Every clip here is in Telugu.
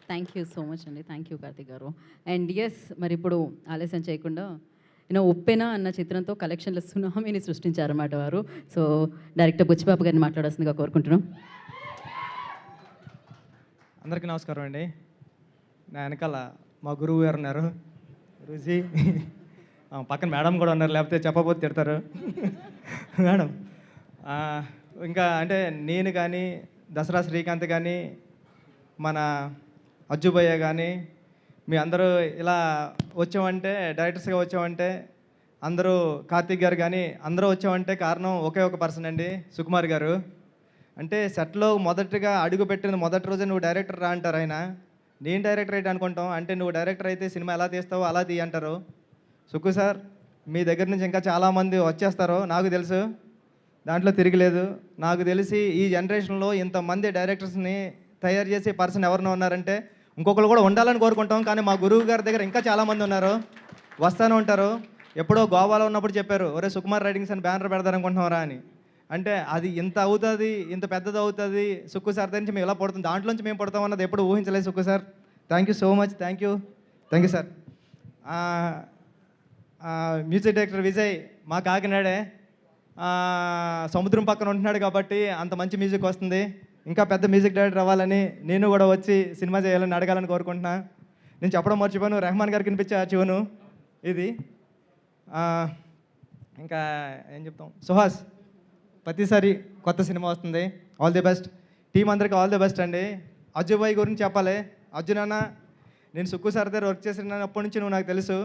థ్యాంక్ యూ సో మచ్ అండి. థ్యాంక్ యూ కార్తిక్ గారు. అండ్ యెస్, మరిప్పుడు ఆలస్యం చేయకుండా ఉప్పెన అన్న చిత్రంతో కలెక్షన్ల సునామీని సృష్టించారన్నమాట వారు. సో డైరెక్టర్ బుచ్చిబాబు గారిని మాట్లాడాల్సిందిగా కోరుకుంటున్నాం. అందరికీ నమస్కారం అండి. నా వెనకాల మా గురువు గారు ఉన్నారు, గురూజీ. పక్కన మేడం కూడా ఉన్నారు, లేకపోతే చెప్పబోతే తిడతారు. మేడం ఇంకా అంటే నేను కానీ, దసరా శ్రీకాంత్ కానీ, మన అజ్జుభయ్య కానీ, మీ అందరూ ఇలా వచ్చామంటే, డైరెక్టర్స్గా వచ్చామంటే, అందరూ కార్తీక్ గారు కానీ అందరూ వచ్చామంటే కారణం ఒకే ఒక పర్సన్ అండి, సుకుమార్ గారు. అంటే సెట్లో మొదటిగా అడుగుపెట్టిన మొదటి రోజే నువ్వు డైరెక్టర్ రా అంటారు ఆయన. నేను డైరెక్టర్ అయితే అనుకుంటాం, అంటే నువ్వు డైరెక్టర్ అయితే సినిమా ఎలా తీస్తావో అలా తీ అంటారు. సుక్కు సార్, మీ దగ్గర నుంచి ఇంకా చాలామంది వచ్చేస్తారో నాకు తెలుసు, దాంట్లో తిరిగిలేదు. నాకు తెలిసి ఈ జనరేషన్లో ఇంతమంది డైరెక్టర్స్ని తయారు చేసే పర్సన్ ఎవరినో ఉన్నారంటే ఇంకొకరు కూడా ఉండాలని కోరుకుంటాం. కానీ మా గురువు గారి దగ్గర ఇంకా చాలామంది ఉన్నారు, వస్తూనే ఉంటారు. ఎప్పుడో గోవాలో ఉన్నప్పుడు చెప్పారు, ఒరే సుకుమార్ రైటింగ్స్ అని బ్యానర్ పెడతారనుకుంటున్నారా అని. అంటే అది ఇంత అవుతుంది, ఇంత పెద్దది అవుతుంది, సుక్కు సార్ దగ్గర నుంచి మేము ఇలా పడుతుంది, దాంట్లోంచి మేము పడతాం అన్నది ఎప్పుడు ఊహించలేదు Sukku sir. Thank you so much. Thank you sir. Music director Vijay మా కాకినాడే, సముద్రం పక్కన ఉంటున్నాడు కాబట్టి అంత మంచి మ్యూజిక్ వస్తుంది. ఇంకా పెద్ద మ్యూజిక్ డైరెక్టర్ అవ్వాలని, నేను కూడా వచ్చి సినిమా చేయాలని అడగాలని కోరుకుంటున్నా. నేను చెప్పడం మర్చిపోయాను, రెహమాన్ గారికి వినిపించే చివను ఇది. ఇంకా ఏం చెప్తాం, సుహాస్ ప్రతిసారి కొత్త సినిమా వస్తుంది, ఆల్ ది బెస్ట్. టీం అందరికీ ఆల్ ది బెస్ట్ అండి. అజ్జుబాయ్ గురించి చెప్పాలి. అర్జున్ అన్న, నేను సుక్కు సార్ దగ్గర వర్క్ చేసినప్పటి నుంచి నువ్వు నాకు తెలుసు.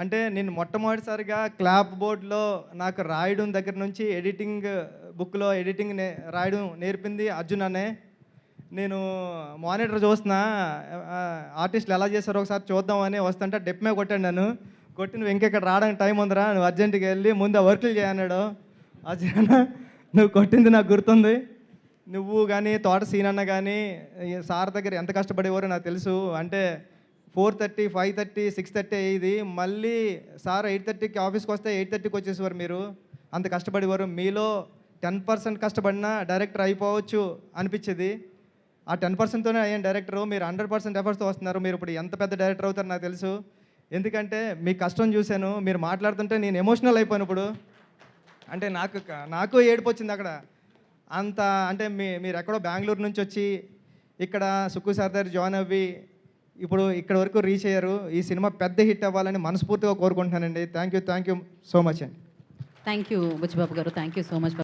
అంటే నేను మొట్టమొదటిసారిగా క్లాప్ బోర్డ్లో నాకు రాయడం దగ్గర నుంచి ఎడిటింగ్ బుక్లో ఎడిటింగ్ రాయడం నేర్పింది అర్జున్ అనే. నేను మానిటర్ చూస్తున్నా, ఆర్టిస్టులు ఎలా చేస్తారో ఒకసారి చూద్దామని వస్తుంటే డెప్ కొట్టాను. నన్ను కొట్టి, నువ్వు ఇంకెక్కడ రావడానికి టైం ఉందిరా, నువ్వు అర్జెంటుగా వెళ్ళి ముందు ఆ వర్కులు చేయన్నాడు. అర్జున్, నువ్వు కొట్టింది నాకు గుర్తుంది. నువ్వు కానీ తోట సీనన్న కానీ సార్ దగ్గర ఎంత కష్టపడేవారో నాకు తెలుసు. అంటే 4:30, 5:30, 6:30 అయ్యేది. మళ్ళీ సార్ 8:30కి ఆఫీస్కి వస్తే 8:30కి వచ్చేసేవారు. మీరు అంత కష్టపడేవారు. మీలో 10% కష్టపడినా డైరెక్టర్ అయిపోవచ్చు అనిపించేది. ఆ 10%తోనే అయ్యాను డైరెక్టరు. మీరు 100% ఎఫర్ట్స్తో వస్తున్నారు. మీరు ఇప్పుడు ఎంత పెద్ద డైరెక్టర్ అవుతారో నాకు తెలుసు. ఎందుకంటే మీ కష్టం చూశాను. మీరు మాట్లాడుతుంటే నేను ఎమోషనల్ అయిపోయాను ఇప్పుడు. అంటే నాకు ఏడుపు వచ్చింది అక్కడ. అంత అంటే మీరు ఎక్కడో బెంగళూరు నుంచి వచ్చి ఇక్కడ సుక్కు సార్ దగ్గర జాయిన్ అవ్వి ఇప్పుడు ఇక్కడ వరకు రీచ్ అయ్యారు. ఈ సినిమా పెద్ద హిట్ అవ్వాలని మనస్ఫూర్తిగా కోరుకుంటున్నానండి. థ్యాంక్ యూ సో మచ్ అండి. థ్యాంక్ యూ బుచ్చిబాబు గారు. Thank you so much.